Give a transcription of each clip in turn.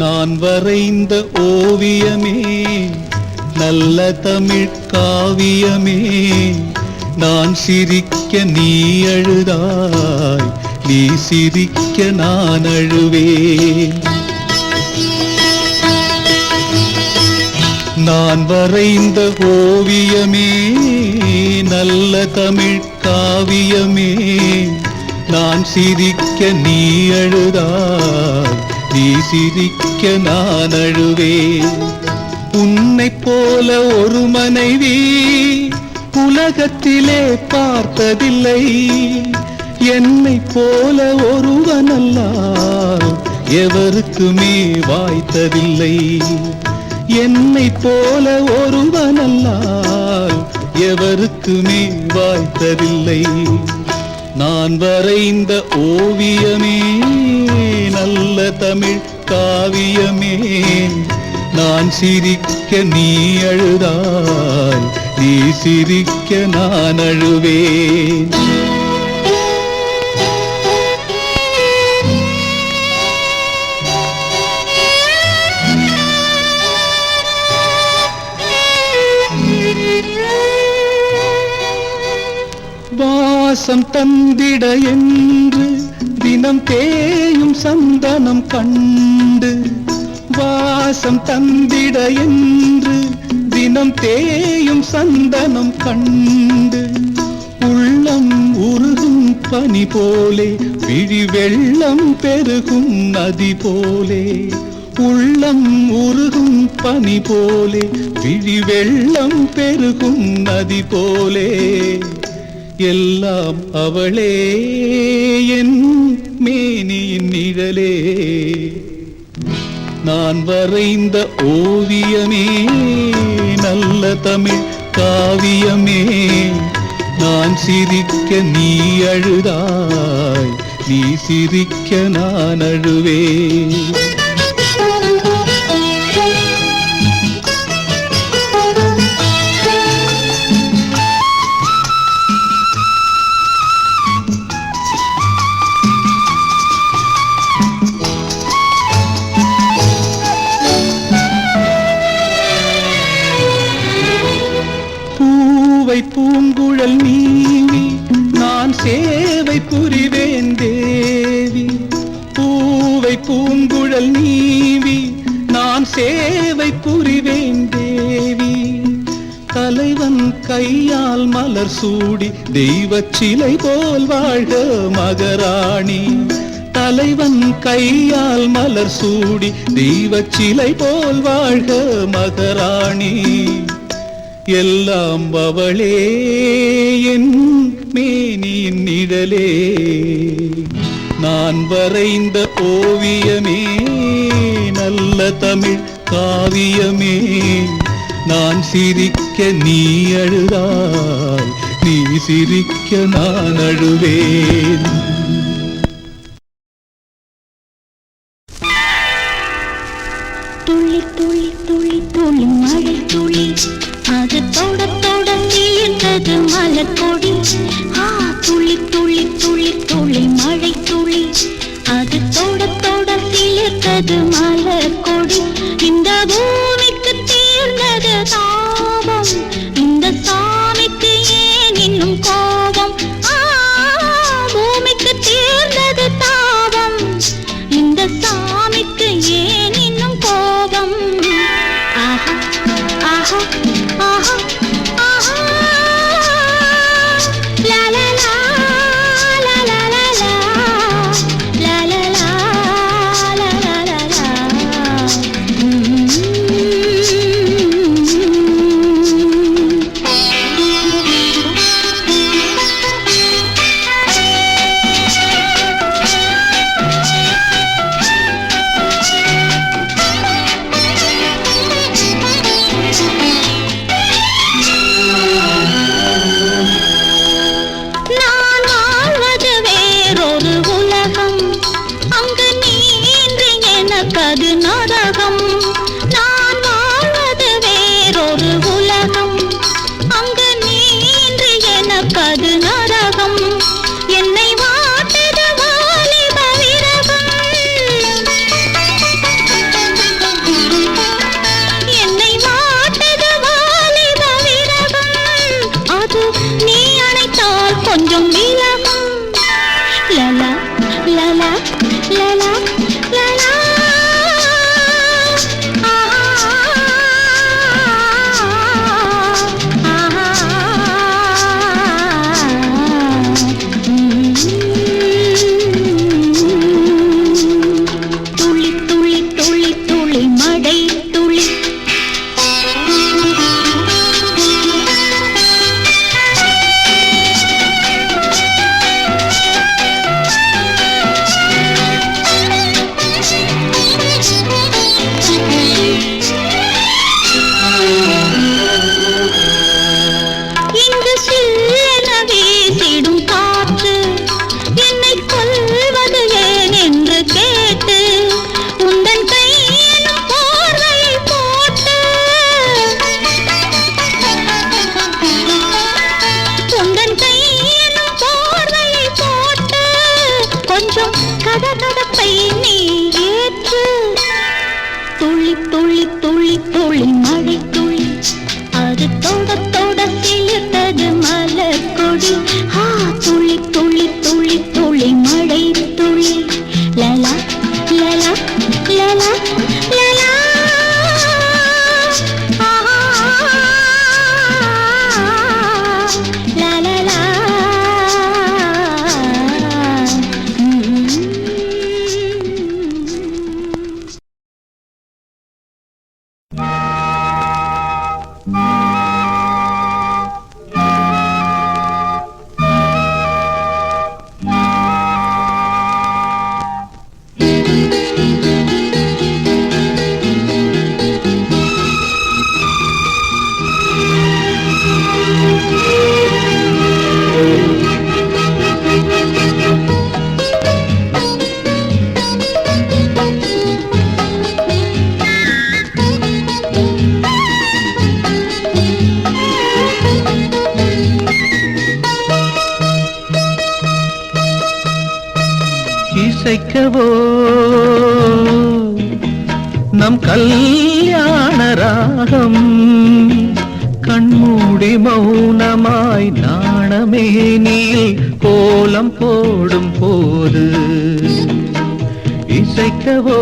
நான் வரைந்த ஓவியமே, நல்ல தமிழ் காவியமே, நான் சிரிக்க நீ அழுதாய், நீ சிரிக்க நான் அழுவேன். நான் வரைந்த ஓவியமே, நல்ல தமிழ் காவியமே, நான் சிரிக்க நீ அழுதாய், நீ சிரிக்க நான் அழுவேன். உன்னைப் போல ஒரு மனைவி உலகத்திலே பார்த்ததில்லை, என்னைப் போல ஒருவனல்லால் எவருக்குமே வாய்த்ததில்லை. என்னைப் போல ஒருவனல்லால் எவருக்குமே வாய்த்ததில்லை. நான் வரைந்த ஓவியமே, நல்ல தமிழ் காவியமே, நான் சிரிக்க நீ அழுதாய், நீ சிரிக்க நான் அழுவேன். வாசம் தந்திட என்று தினம் தேயும் சந்தனம் கண்டு, வாசம் தந்திட என்று தினம் தேயும் சந்தனம் கண்டு, உள்ளம் உருகும் பனி போலே, விழி வெள்ளம் பெருகும் நதி போலே, உள்ளம் உருகும் பனி போலே, விழி வெள்ளம் பெருகும் நதி போலே, எல்லாம் அவளே என் மேனியின் நிழலே. நான் வரைந்த ஓவியமே, நல்ல தமிழ் காவியமே, நான் சிரிக்க நீ அழுதாய், நீ சிரிக்க நான் அழுவேன். பூங்குழல் நீவி நான் சேவை புரிவேன் தேவி, பூவை பூங்குழல் நீவி நான் சேவை புரிவேன் தேவி. தலைவன் கையால் மலர் சூடி தெய்வச் சிலை போல் வாழ்க மகராணி, தலைவன் கையால் மலர் சூடி தெய்வச் சிலை போல் வாழ்க மகராணி. எல்லாம் அவளே என் மேனியின் நிழலே. நான் வரைந்த ஓவியமே, நல்ல தமிழ் காவியமே, நான் சிரிக்க நீ அழுதாய், நீ சிரிக்க நான் அழுவேன். துளி துளி துளி துளி மழை துளி, அது தொட தொடங்கியது மலர்கொடி. துளி துளி துளி துளி மழை துளி, அது தொட தொடங்கியது மலர்கொடி. இந்த பூமிக்கு தீர்ந்தது தாபம், இந்த சாமிக்கு ஏன் இன்னும் கோபம்? பூமிக்கு தீர்ந்தது தாபம், இந்த சாமிக்கு ஏன் இன்னும் கோபம்? ஆஹா ஆஹா ஆஹா ஆஹா, லா லா லா லா லா லா லா லா லா லா லா லா லா. கொஞ்சம் விலகும். லலா லலா லலா லலா. துளி துளி துளி துளி மடை துளி. இங்கு சில்லென வீசிடும் காற்று என்னை கொல்வது ஏன் என்று கேட்டு உந்தன் கையிலும் போர்வையை போட்டு உந்தன் கையிலும் போர்வையை போட்டு கொஞ்சம் கதகதப்பை நீ ஏற்று. துளி துளி துளி துளி மழை துளி அது தொட தொட சிலிர்த்தது மலர் கொடி. துளி துளி துளி துளி மழை துளி. லலா லலா லலா லலா. லலலா. இசைக்கவோ நம் கல்யாண ராகம் கண்மூடி மௌனமாய் நாணமேனியில் கோலம் போடும் போது இசைக்கவோ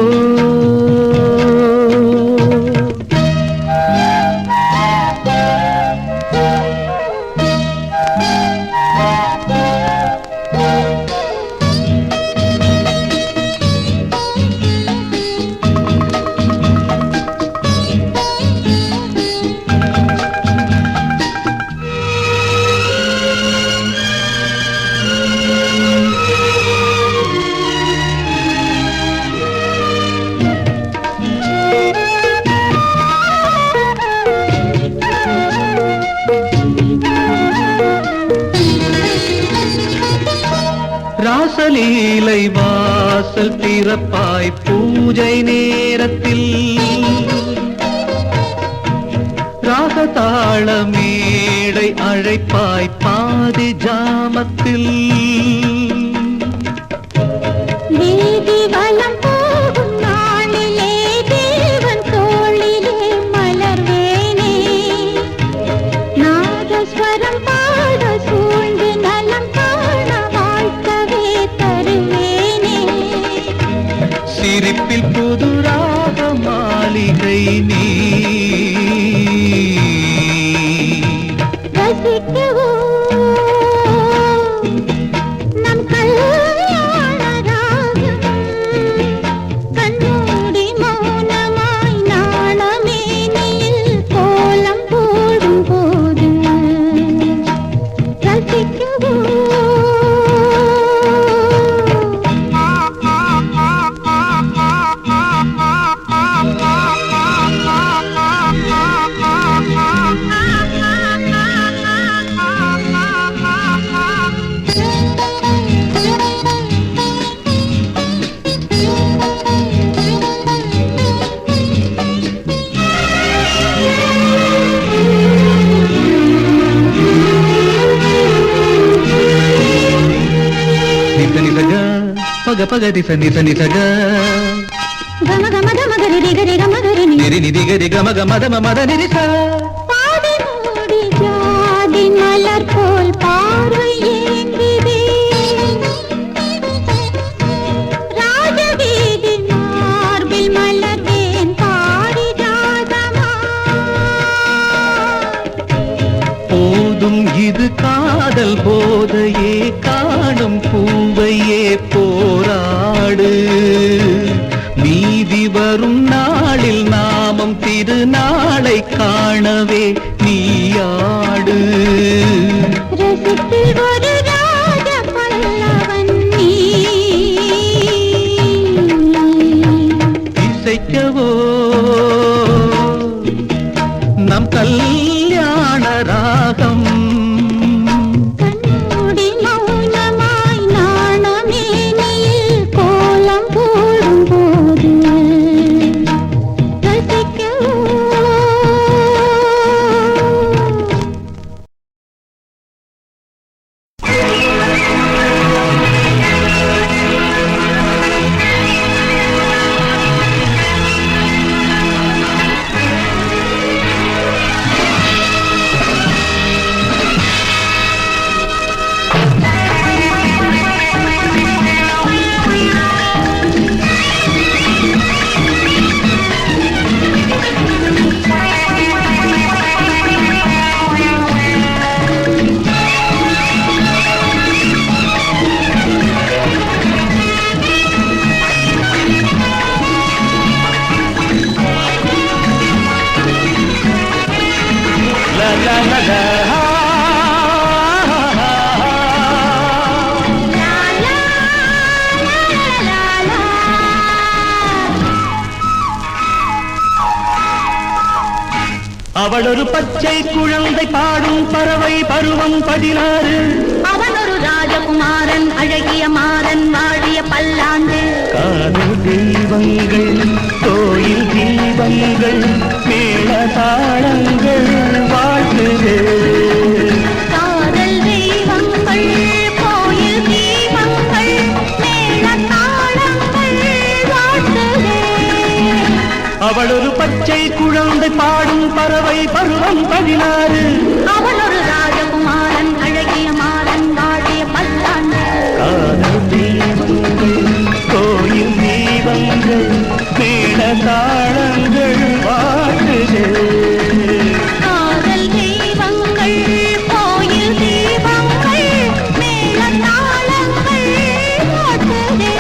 ராசலீலை வாசல் திறப்பாய் பூஜை நேரத்தில் ராகதாள மேடை அழைப்பாய் பாதி ஜாமத்தில். வீதி வலம் போகும் நாளிலே தேவன் தோளிலே மலர்வேனே. நாதஸ்வரம் பாட சூழ்ந்து நலம் காண வாழ்த்தவே தருவேனே. சிரிப்பில் புது ராக மாளிகை நீ ரசிக்கவோ நம் கல்யாண ராகம் கண்மூடி மௌனமாய் நாணமேனியில் கோலம் போடும் போது ரசிக்கவோ. పగ పగ రిస నిస నిసగ గమ గమ గమ గరి రి గరి గమ గరి ని నిరి నిరి గరి గమ గమ దమ మద నిరిస. பாதி மூடி ஜாதி மலர் போல் பார்வை போதும் இது காதல் போதையே காணும் பூவையே போராடு நீதி வரும் நாளில் நாமம் திருநாளை காணவே நீயாடு ரசித்தில் ஒரு ராஜ பல்லவன் நீ இசைக்கவோ நம் கல்யாண ராகம் கண்மூடி மௌனமாய் நாணமேனியில் கோலம் போடும்போது ரசிக்கவோ அவள் ஒரு பச்சை குழந்தை பாடும் பறவை பருவம் 16 அவன் ஒரு ராஜகுமாரன் அழகிய மாறன் வாழிய பல்லாண்டு காதல் தெய்வங்கள் கோயில் தீபங்கள் மேள தாளங்கள் வாழ்த்துது காதல் தெய்வங்கள் கோயில் தீபங்கள் மேள தாளங்கள் வாழ்த்துதே அவள் ஒரு பச்சை குழந்தை பாடும் பறவை பருவம் 16 அவன் ஒரு ராஜகுமாரன் அழகிய மாறன் வாழிய பல்லாண்டு காதல் தெய்வங்கள் கோயில் தீபங்கள் மேள தாளங்கள் வாழ்த்துது காதல் தெய்வங்கள் கோயில் தீபங்கள் மேள தாளங்கள் வாழ்த்துதே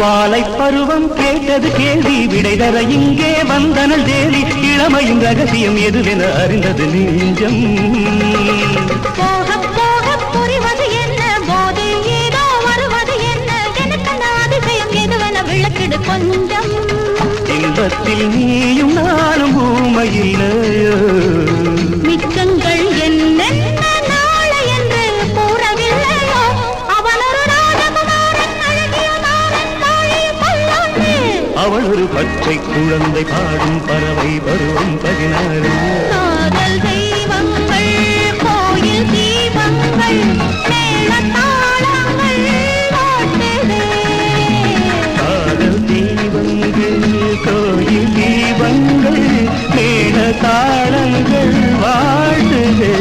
வாலை பருவம் கேட்டது கேள்வி விடை தர இங்கே வந்தனள் தேவி இளமையின் ரகசியம் எதுவென அறிந்தது நெஞ்சம் போக போக புரிவது என்ன போதை ஏதோ வருவது என்ன எனக்கு அந்த அதிசயம் எதுவென விளக்கிடு கொஞ்சம் இன்பத்தில் நீயும் நானும் ஊமையில்லையோ மிச்சங்கள் என்னென்ன நாளை என்று கூறவில்லையோ அவன் ஒரு ராஜகுமாரன் அழகிய மாறன் வாழிய பல்லாண்டு அவள் ஒரு பச்சை குழந்தை பாடும் பறவை பருவம் 16 காதல் தெய்வங்கள் கோயில் தீபங்கள் மேள தாளங்கள் வாழ்த்துதே காதல் தீபங்கள் கோயில் தீபங்கள் மேள தாளங்கள் வாழ்த்துது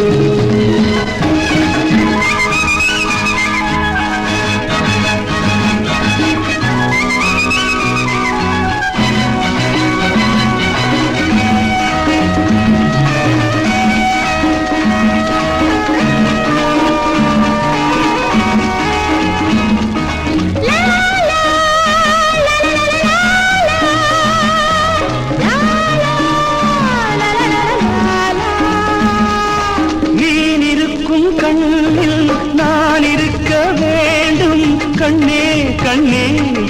கண்ணில் நான் இருக்க வேண்டும் கண்ணே கண்ணே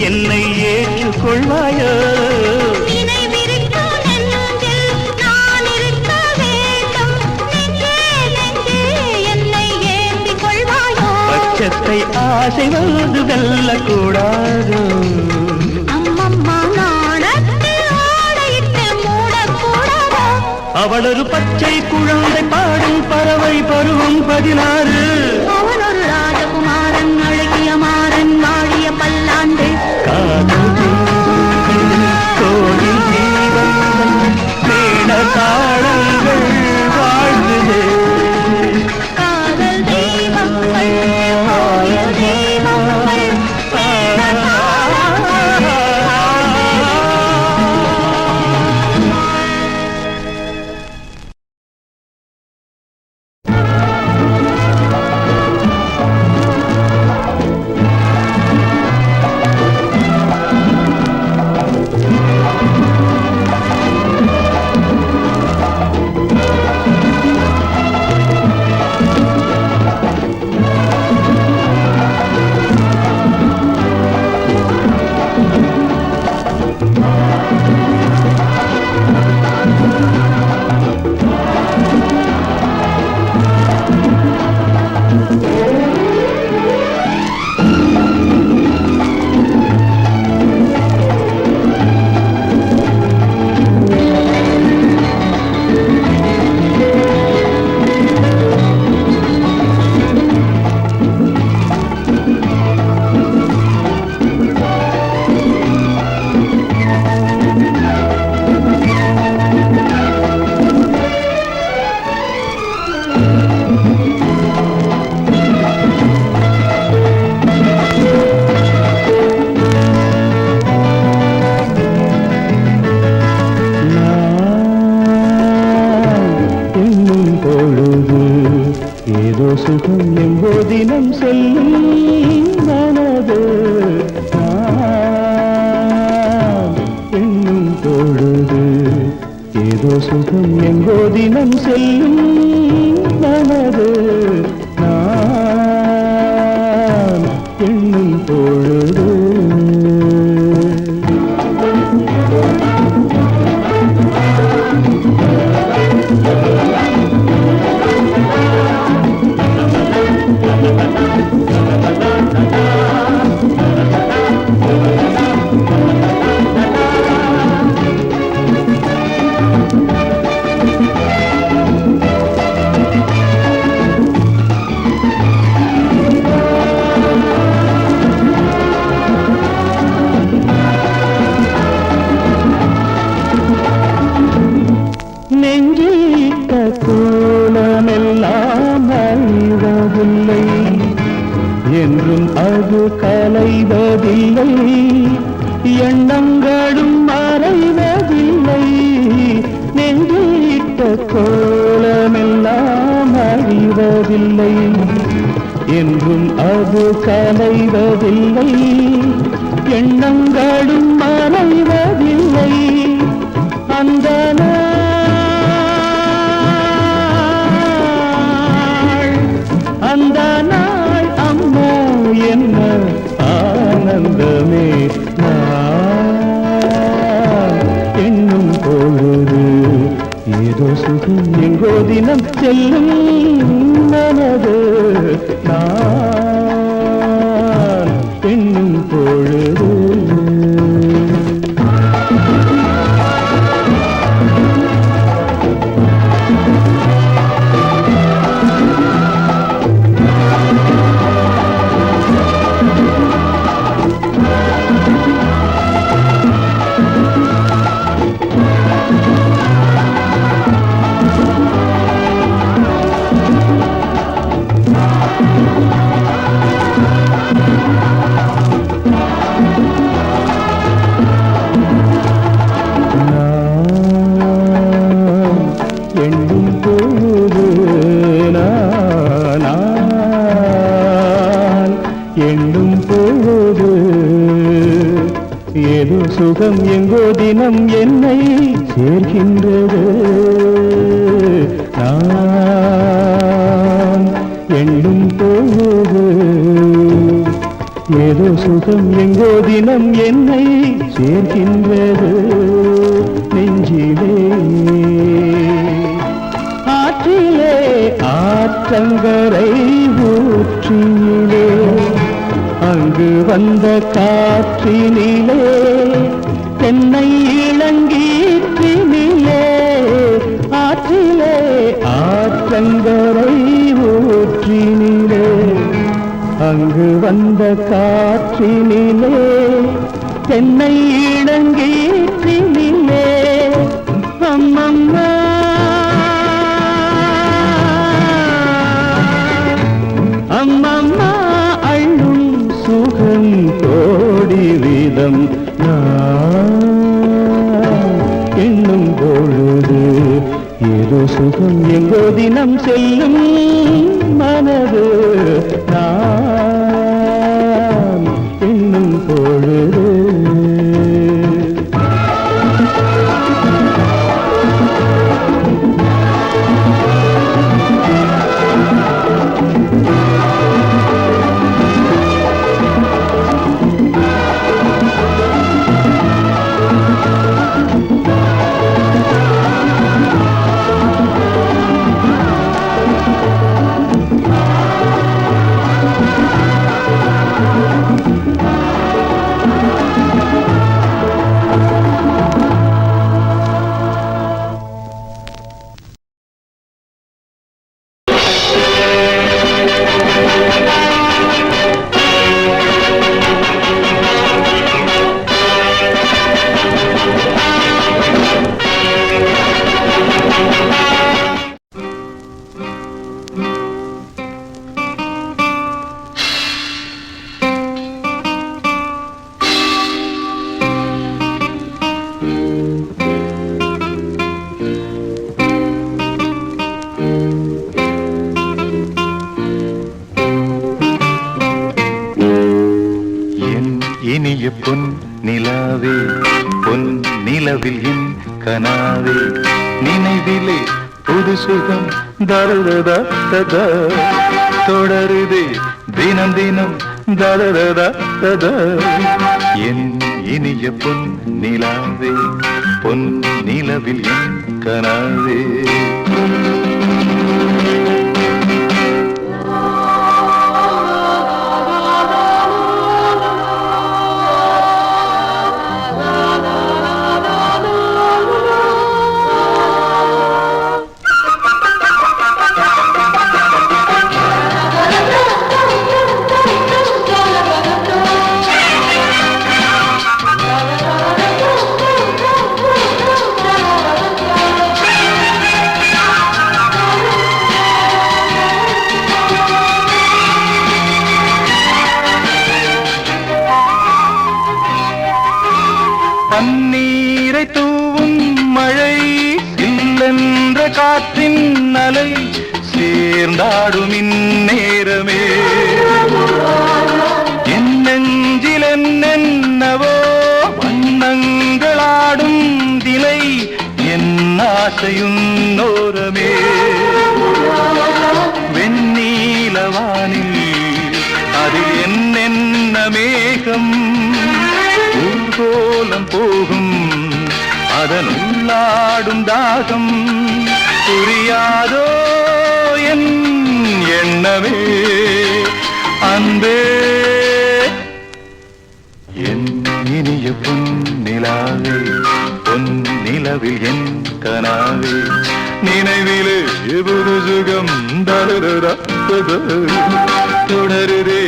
என்னை ஏற்றுக்கொள்வாயோ நினைவிருக்கும் நெஞ்சில் நான் இருக்க வேண்டும் நெஞ்சே நெஞ்சே என்னை ஏந்திக் கொள்வாயோ பட்சத்தை ஆசை வந்து வெல்லக்கூடாது அம்மம்மா அவளொரு பச்சை குழந்தை பாடும் பறவை பருவம் 16. அவன் ஒரு ராஜகுமாரன் அழகிய மாறன் வாழிய பல்லாண்டு. காதல் கோயில் தீபங்கள் மேட தாளங்கள் வாழ்ந்தது. காதல் தெய்வங்கள் கோயில் தெய்வங்கள் சுகம் எம்போதினம் செல்லும் மனது எண்ணும் பொழுது ஏதோ சுகம் எம்போதினம் செல்லும் மனது எண்ணும் பொழுது என்றும் அது கலைவதில்லை, எண்ணங்களும் மறைவதில்லை. நெஞ்சிட்ட கோலமெல்லாம் அழிவதில்லை, என்றும் அது கலைவதில்லை, எண்ணங்களும் மறைவதில்லை. அந்த அந்த நாள் அம்மா என்ன ஆனந்தமே எண்ணும் பொழுது ஏதோ சுகம் எங்கோ தினம் செல்லும் மனது எண்ணும் பொழுது எண்ணும் பொழுது ஏதோ சுகம் எங்கோ தினம் என்னை சேர்க்கின்றது. நான் எண்ணும் பொழுது ஏதோ சுகம் எங்கோ தினம் என்னை சேர்க்கின்றது. நெஞ்சிலே ஆற்றிலே ஆற்றங்கரை ஊற்றிலே அங்கு வந்த காற்றினிலே தென்னை இளங்கீற்றினிலே ஆற்றிலே இங்கு வந்த காற்றினிலே தென்னை இளங்கீற்றினிலே அம்மம்மா அம்மம்மா அள்ளும் சுகம் கோடி வீதம் எண்ணும் பொழுது ஏதோ சுகம் எங்கோ தினம் செல்லும் மனது நான் எண்ணும் பொழுது இனிய பொன் நிலாவே பொன் நிலவில் என் கனாவே நினைவிலே புது சுகம் தருதா ததா தொடருதே தினம் தினம் தருதா ததா என் இனிய பொன் நிலாவே பொன் நிலவில் என் கனாவே பன்னீரை தூவும் மழை இல்லென்ற காற்றின் அலை சேர்ந்தாடும் இந்நேரமே என் நெஞ்சில் என்னென்னவோ வண்ணங்களாடும் திலை என் ஆசையுன்னோரமே வெண்ணீலவானில் அதில் என்னென்ன மேகம் ஊர்கோலம் போகும் அதன் உள்ளாடும் தாகம் புரியாதோ என் எண்ணமே அன்பே என் இனிய பொன் நிலாவே பொன் நிலவில் என் கனாவே நினைவிலே புது சுகம் தருதா தொடருதே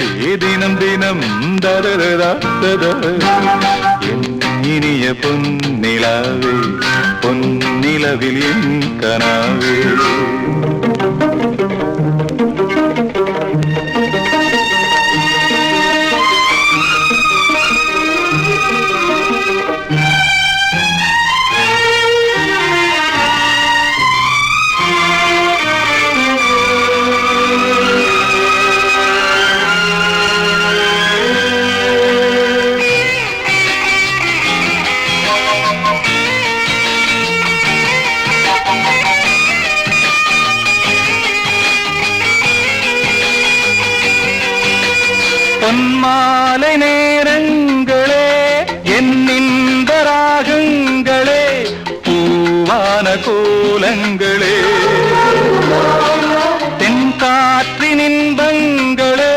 தினம் தினம் தருதா என் இனிய பொன் நிலாவே பொன் நிலவில் என் கனாவே பொன்மாலை நேரங்களே என்னின்ப ராகங்களே பூவான கோலங்களே தென்காற்றின் இன்பங்களே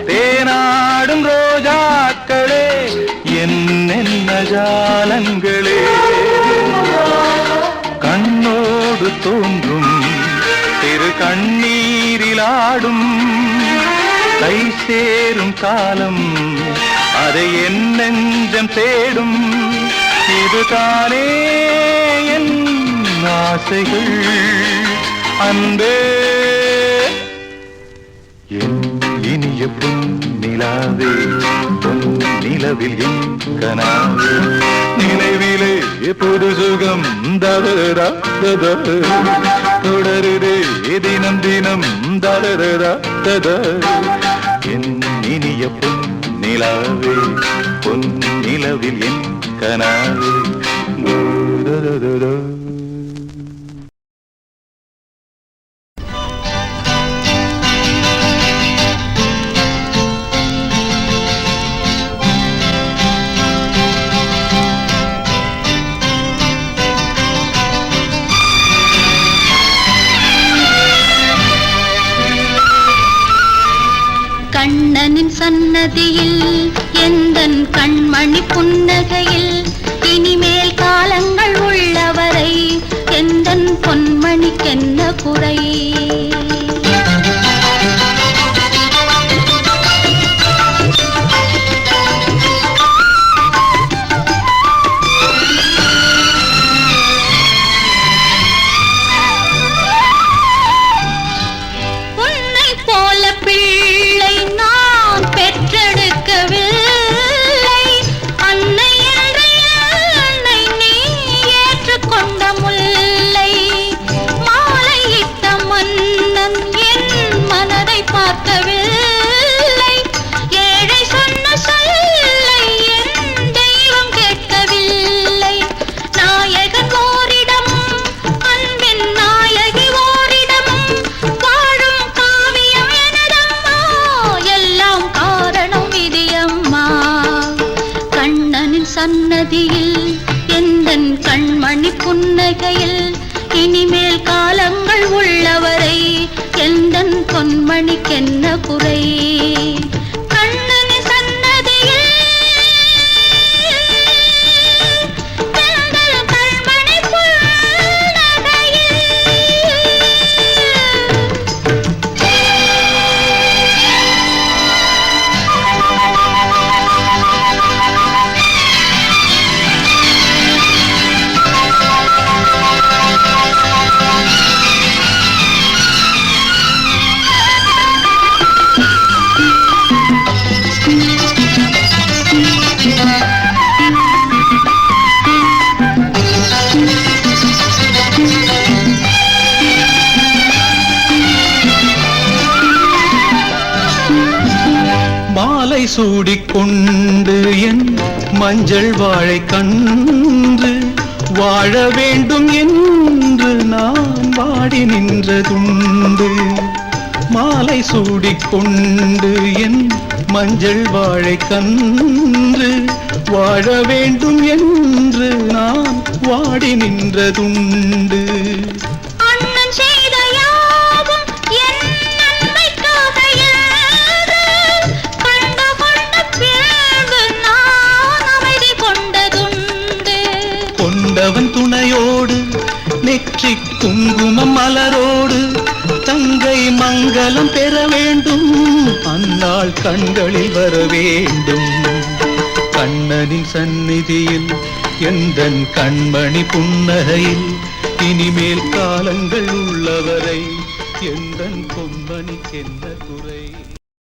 தேனாடும் ரோஜாக்களே என்னென்ன ஜாலங்களே கண்ணோடு தோன்றும் திரு கண்ணீரிலாடும் கை சேரும் காலம் அதை என் நெஞ்சம் தேடும். இதுதானே என் ஆசைகள் அன்பே. என் இனிய பொன்னிலாவே பொன்னிலவில் என் கனாவே நினைவிலே புது சுகம் தரரா தொடருதே தினம் தினம் தரரா என் இனிய பொன்னிலாவே பொன்னிலவில் என் கனாவே. கண்ணனின் சன்னதியில் எந்தன் கண்மணி புன்னகையில் இனிமேல் காலங்கள் உள்ளவரை எந்தன் பொன்மணிக்கென்ன குறை. சன்னதியில் எந்தன் கண்மணி புன்னகையில் இனிமேல் காலங்கள் உள்ளவரை எந்தன் பொன்மணிக்கென்ன குறை. மாலை சூடிக்கொண்டு என் மஞ்சள் வாழை கன்று வாழ வேண்டும் என்று நான் வாடி நின்றதுண்டு. மாலை சூடிக்கொண்டு என் மஞ்சள் வாழை கன்று வாழ வேண்டும் என்று நான் வாடி நின்றதுண்டு. கொண்டவன் துணையோடு நெற்றி குங்குமம் மலரோடு தங்கை மங்களம் பெற வேண்டும், அந்நாள் கண்களில் வர வேண்டும். கண்ணனின் சந்நிதியில் எந்தன் கண்மணி புன்னகையில் இனிமேல் காலங்கள் உள்ளவரை எந்தன் பொன்மணிக்கென்ன குறை.